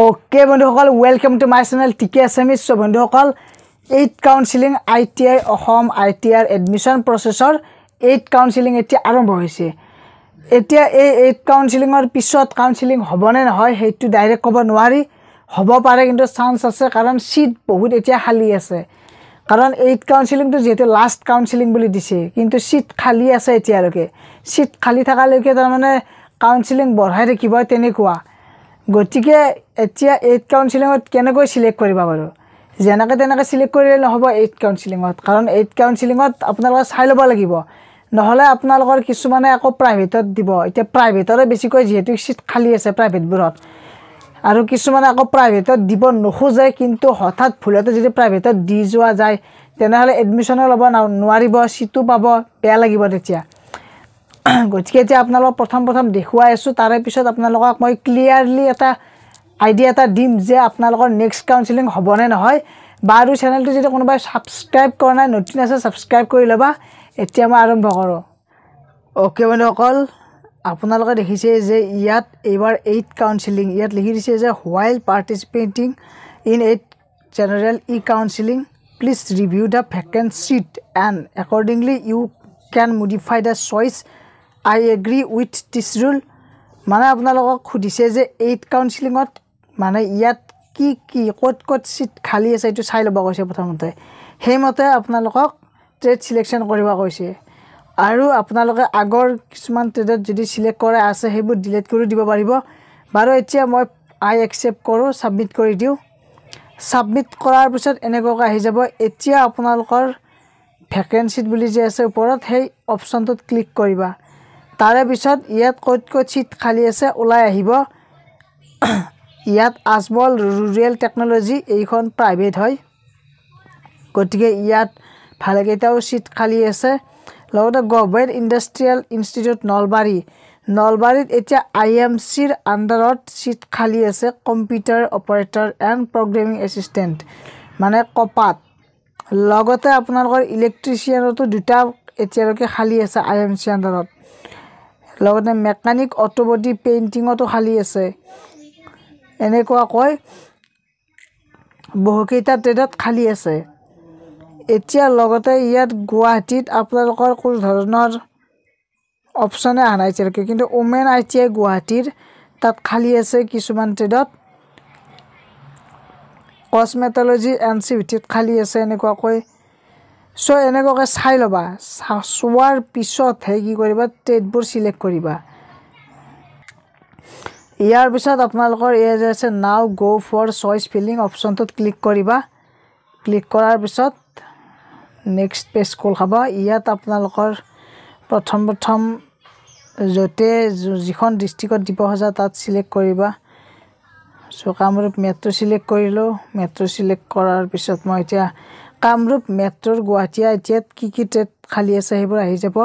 Okay, বন্ধুসকল, welcome to my channel TK Assamese. So বন্ধুসকল, 8th counseling ITI Assam ITR admission processor 8th counseling এতিয়া আৰম্ভ হৈছে। এতিয়া এই 8th counseling ৰ পিছত counseling হ'বনে নহয় হেতু ডাইৰেক্ট ক'ব নোৱাৰি। হ'ব পাৰে কিন্তু চান্স আছে কাৰণ সিট বহুত এতিয়া খালি আছে। কাৰণ 8th counseling টো যেতে লাষ্ট counseling বুলি দিছে কিন্তু সিট খালি আছে এতিয়ালৈকে। সিট খালি থাকালৈকে তাৰ মানে counseling বঢ়াই ৰাখিব তেনেকুৱা। গতিকে এতিয়া 8th কাউন্সিলিংত কেনেকৈ সিলেক্ট কৰিবা বাৰু যেনেকৈ তেনেকৈ সিলেক্ট কৰিলে নহব 8th কাউন্সিলিংত কাৰণ 8th কাউন্সিলিংত আপোনালোকে চাই ল'ব লাগিব নহলে আপোনালোকৰ কিছুমানে আকৌ প্ৰাইভেটত দিব এতিয়া প্ৰাইভেটৰে বেছিকৈ যেহেতু সিট খালি আছে প্ৰাইভেটবোৰত আৰু কিছুমানে আকৌ প্ৰাইভেটত দিব নখোজে কিন্তু হঠাৎ ভুলতে যদি প্ৰাইভেটত দি যোৱা যায় তেনেহলে এডমিশন ল'ব নোৱাৰিব সিটটো পাব বেয়া লাগিব তেতিয়া গতিকে এতিয়া আপোনালোক প্ৰথম দেখুৱাই আছো তাৰে পিছত আপোনালোকক মই ক্লিয়াৰলি এটা আইডিয়া এটা দিম যে আপোনালোকৰ নেক্সট কাউন্সিলিং হ'বনে নহয় বাৰু চেনেলটো যদি কোনোবাই সাবস্ক্ৰাইব কৰা নাই নতুন আছে সাবস্ক্ৰাইব কৰি লবা এতিয়া মই আৰম্ভ কৰো ওকে বন্ধুসকল আপোনালোকে দেখিছে যে ইয়াত এবাৰ 8th কাউন্সিলিং ইয়াত লিখি দিছে যে while participating in 8th general e-counseling please review the vacant seat and accordingly you can modify the choice I agree with this rule মানে আপোনালোকক খুদিছে যে 8th কাউন্সিলিংত মানে ইয়াত কি কত সিট খালি আছে এটো চাই লবা কৈছে প্ৰথমতে হেমতে আপোনালোকক ট্ৰেড সিলেকশন কৰিবা কৈছে আৰু আপোনালোকে আগৰ কিছুমান ট্ৰেডত যদি সিলেক্ট কৰা আছে হেবোৰ ডিলিট কৰি দিব পাৰিব বাৰু এতিয়া মই আই একসেপ্ট কৰো সাবমিট কৰি দিও সাবমিট কৰাৰ পিছত এনেকৈ আহি যাব এতিয়া আপোনালোকৰ ভ্যাকেন্সি বুলি যে আছে ওপৰত সেই অপচনটোত ক্লিক কৰিবা তাৰে পিছত ইয়াত কত সিট খালি আছে ওলাই আহিব ইয়াত আজমল ৰুৰেল টেকনলজি এইখন প্ৰাইভেট হয় গতিকে ইয়াত ভালেকেইটাও সিট খালি আছে লগতে গভৰ্ণমেণ্ট ইণ্ডাষ্ট্ৰিয়েল ইনষ্টিটিউট নলবাৰীত এতিয়া আইএমসিৰ আন্ডাৰত সিট খালি আছে computer operator and programming assistant মানে কপাত লগতে আপোনালোকৰ ইলেক্ট্ৰিচিয়ানতো দুটা এতিয়ালৈকে খালি আছে আইএমসি আন্ডাৰত লগতে মেকানিক অটোমোটিভ পেইন্টিংতো খালি আছে এনেকুৱা কয় বহুকেইটা ট্ৰেডত খালি আছে এতিয়া লগতে ইয়াত গুৱাহাটীত আপোনালোকৰ কোন ধৰণৰ অপচনে আনাই আছে কিন্তু ওমেন আইটিআই গুৱাহাটীৰ তাত খালি আছে কিছুমান ট্ৰেডত কসমেটলজি এণ্ড চিভিটিত খালি আছে এনেকুৱা কয় সো এনেকৈ চাই লবা চোৱাৰ পিছত হে কি কৰিবা ট্ৰেডবোৰ সিলেক্ট কৰিবা ইয়াৰ পিছত আপোনালোকৰ এই যে আছে নাও গো ফৰ চয়েস ফিলিং অপচনটোত ক্লিক কৰিবা ক্লিক কৰাৰ পিছত নেক্সট পেজ কল খাবা ইয়াত আপোনালোকৰ প্ৰথম জতে যিখন ডিস্ট্ৰিক্টত দিব হজা তাত সিলেক্ট কৰিবা সো কামৰূপ মেট্ৰো সিলেক্ট কৰিলো মেট্ৰো সিলেক্ট কৰাৰ পিছত মই এতিয়া কামৰূপ মেট্ৰোৰ গুৱাহাটী আইটিআইত কি ট্ৰেড খালি আছে হেবোৰ আহি যাব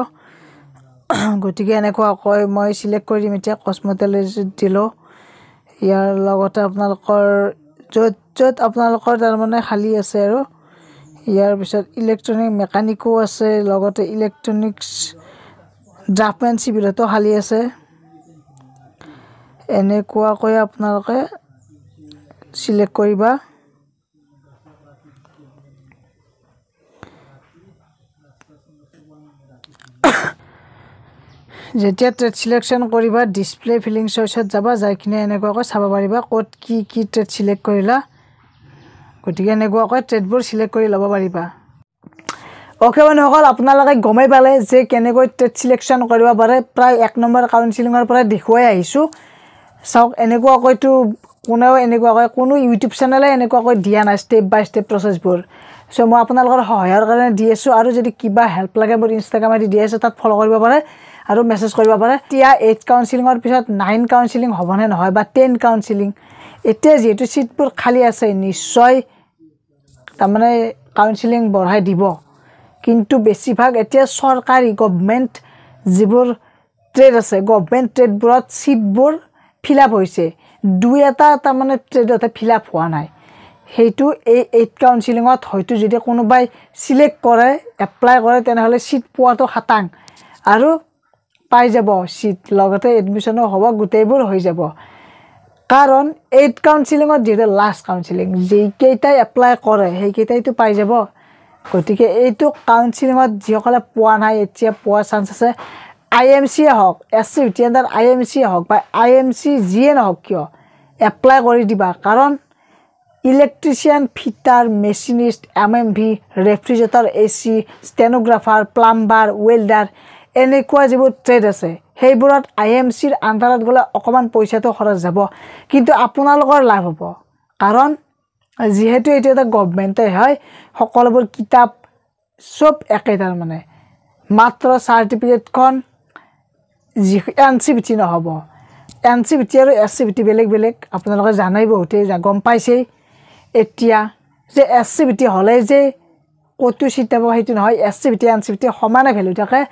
গতিকে এনেকুৱা কয় মই সিলেক্ট কৰিম এতিয়া কসমেটলজি দিলো ইয়াৰ লগতে আপোনালোকৰ যত আপোনালোকৰ তাৰ মানে খালি আছে আৰু ইয়াৰ পিছত ইলেক্ট্ৰনিক মেকানিকো আছে লগতে ইলেক্ট্ৰনিক্স ড্ৰাফটমেন সিভিলতো খালি আছে এনেকুৱা কয় আপোনালোকে সিলেক্ট কৰিবা যেতিয়া ট্ৰেড সিলেকশন কৰিবা ডিসপ্লে ফিলিং চয়েসত যাবা যাইকিনে এনেকুৱাকৈ চাব পাৰিবা ক'ত কি ট্ৰেড সিলেক্ট কৰিলা গতিকে এনেকুৱাকৈ ট্ৰেডবোৰ সিলেক্ট কৰি ল'ব পাৰিবা ওকে বন্ধুসকল আপোনালোকে গমে পালে যে কেনেকৈ ট্ৰেড সিলেকশন কৰিব পাৰে প্ৰায় 1 নম্বৰ কাউন্সিলিংৰ পৰা দেখুৱাই আহিছো চাওক এনেকুৱাকৈতো কোনো ইউটিউব চেনেলে এনেকুৱাকৈ দিয়া নাই স্টেপ বাই স্টেপ প্ৰসেসবোৰ সো মই আপোনালোকৰ সহায়ৰ কাৰণে দি আছো আৰু যদি কিবা হেল্প লাগে মোৰ ইনষ্টাগ্ৰাম আইডি দি আছে তাত ফলো কৰিব পাৰে আৰু মেসেজ কৰিব পাৰে তিয়া 8th কাউন্সিলিংৰ পিছত 9 কাউন্সিলিং হ'বনে নহয় বা 10 কাউন্সিলিং এতিয়া যেটো সিটবোৰ খালি আছে নিশ্চয় তাৰমানে কাউন্সিলিং বঢ়াই দিব কিন্তু বেছিভাগ এতিয়া সৰকাৰি গভৰ্ণমেণ্ট যিবোৰ ট্ৰেড আছে গভৰ্ণমেণ্ট ট্ৰেডবোৰত সিটবোৰ ফিল আপ হৈছে দুই এটা তাৰমানে ট্ৰেডতে ফিল আপ হোৱা নাই হেতু এই 8th কাউন্সিলিংত হয়তো যদি কোনোবাই সিলেক্ট কৰে এপ্লাই কৰে তেনেহলে সিট পোৱাটো খাটাং আৰু পাই যাব সিট লগতে এডমিশনো হ'ব গুটেইবোৰ হৈ যাব কাৰণ 8 কাউন্সিলিঙত যেটা লাষ্ট কাউন্সিলিং যেইকেইটাই এপ্লাই কৰে সেইকেইটাইতো পাই যাব গতিকে এইটো কাউন্সিলিঙত যিসকলে পোৱা নাই এতিয়া পোৱা চান্স আছে IMC হওক SCVT আন্ডাৰ IMC হওক বা IMC যিয়ে নহওক কিয় এপ্লাই কৰি দিবা কাৰণ electrician fitter machinist MMV refrigerator AC stenographer plumber welder এনেকুৱা যিবোৰ ট্ৰেড আছে সেইবোৰত IMCৰ আন্ডাৰত গলে অকমান পইচাটো খৰচ যাব কিন্তু আপোনালোকৰ লাভ হ'ব কাৰণ যেহেতু এটো এটা গভৰ্নমেন্টে হয় সকলোবোৰ কিতাপ সব একেটাৰ মানে মাত্ৰ সাৰ্টিফিকেটখন NCVT নহব NCVT আৰু SCVT বেলেগ বেলেগ আপোনালোকে জানাই বহুতে গম পাইছে এতিয়া যে SCVT হলে যে কতো চিটাব হেতু নহয় SCVT NCVT সমানে ভ্যালু থাকে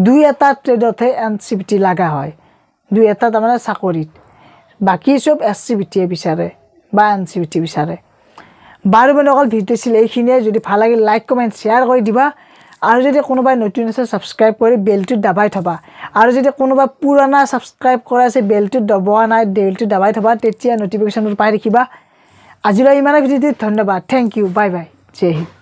দুই এটা ট্ৰেডতে NCVT লাগা হয় দুই এটা তাৰমানে চাকৰিত বাকি সব SCVT বিচাৰে বা NCVT বিচাৰে বাৰু বন্ধুসকল ভিডিও ছিল এইখিনিয়ে যদি ভাল লাগে লাইক কমেন্ট শেয়াৰ কৰি দিবা আৰু যদি কোনোবাই নতুন আছে সাবস্ক্ৰাইব কৰি বেলটো দবাই থবা আৰু যদি কোনোবা পুৰণা সাবস্ক্ৰাইব কৰা আছে বেলটো দবাৱা নাই বেলটো দবাই থবা তেতিয়া নটিফিকেশনবোৰ পাই ৰাখিবা আজিলৈ ইমানে ভিডিওটো ধন্যবাদ থ্যাংক ইউ বাই বাই জয় হিন্দ